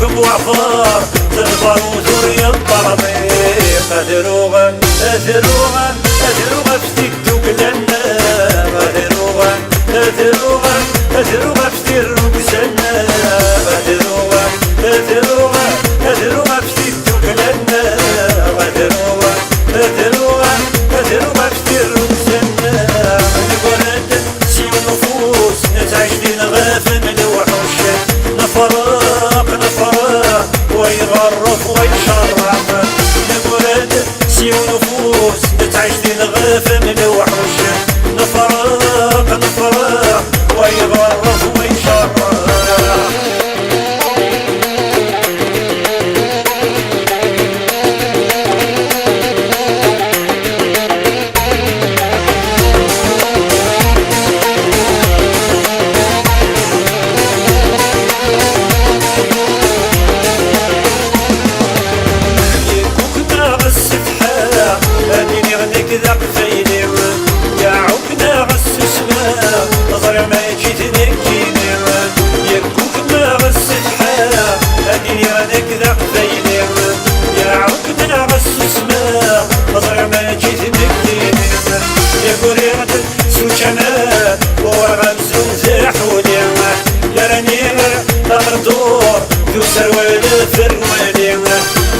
حب وعفار تنفر وثوريا الطرابيق أدروغا أدروغا أدروغا فتيك دوك لنا أدروغا أدروغا أدروغا فتير ركسنا أدروغا أدروغا أدروغا فتيك دوك لنا أدروغا أدروغا أدروغا فتير ركسنا الولد سيو نفوس نتعيش دين غافل من الوحوش نفرق نفرق ويغرف ويشرف الولد سيو نفوس نتعيش دين غافل من الوحوش نفرق نفرق ويغرف ويشرف ذاك فيني يا عقنا غس اسماء نظر ما جيتني كيني يكوك ما غس الحياة أديني غنك ذاك فيني يا عقنا غس اسماء نظر ما جيتني كيني يا قريت سوشنا ورغم زنزح وليما يا راني آخر دور دوسر ولا فرولي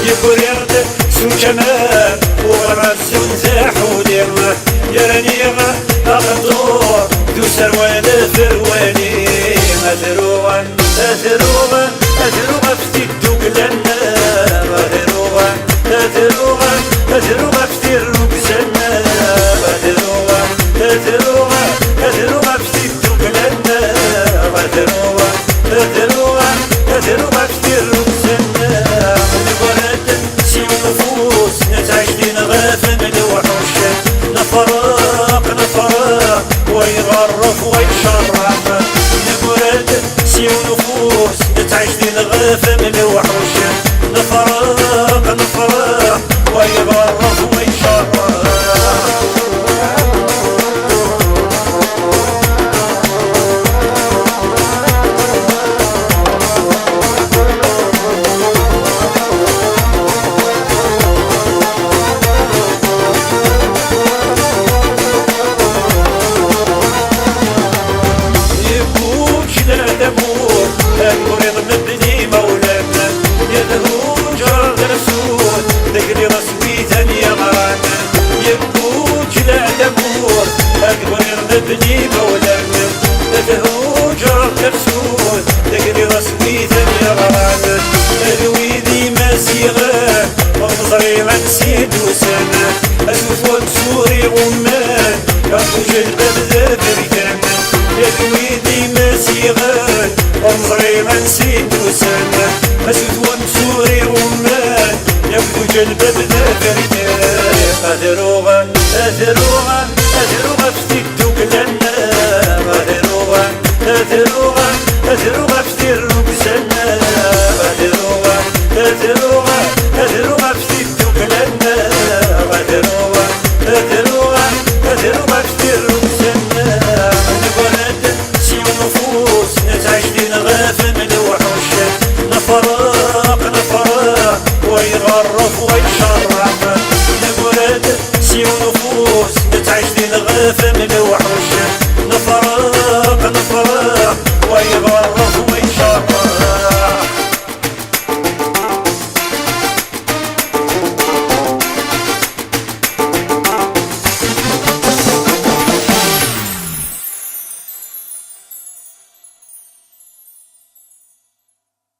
يا قريت سوشنا ورغم زنزح يا رنيغة أخطور دوسر ولا فرواني أذروغا أذروغا أذروغا فتيك دوك لنا أذروغا أذروغا أذروغا فتير ركسنا أذروغا أذروغا أذروغا فتيك دوك لنا أذروغا أذروغا أذروغا فتير ركسنا الولد سيو نفوس نتعيش دين غافل من الوحوش نفرق نفرق ويغرف ويشرف الولد سيو نفوس نتعيش دين غافل من الوحوش نفرق نفرق ويغرف ويشرف المريض مبني مولانا يدهو جرى رسول ذكري رسويتا يا غانا يبكو جلا دمور المريض مبني مولانا يدهو جرى رسول ذكري رسويتا يا غانا الويدي مسيغان ومنظري منسيد وسانا أسوف سوري غمان يرجو جلبة بذابركان الويدي مسيغان انظري ما نسيت وسنة أسود ومسوري رمان يبدو جلبة بذابرنا أذروغا أذروغا أذروغا فتيك دوك لنا أذروغا أذروغا أذروغا فتير ركسنا أذروغا أذروغا أذروغا فتيك دوك لنا أذروغا أذروغا أذروغا فتير ركسنا الولد سيو نفوس نتعيش دين غافل من الوحوش نفرق نفرق ويغرف ويشرف الولد سيو نفوس نتعيش دين غافل من الوحوش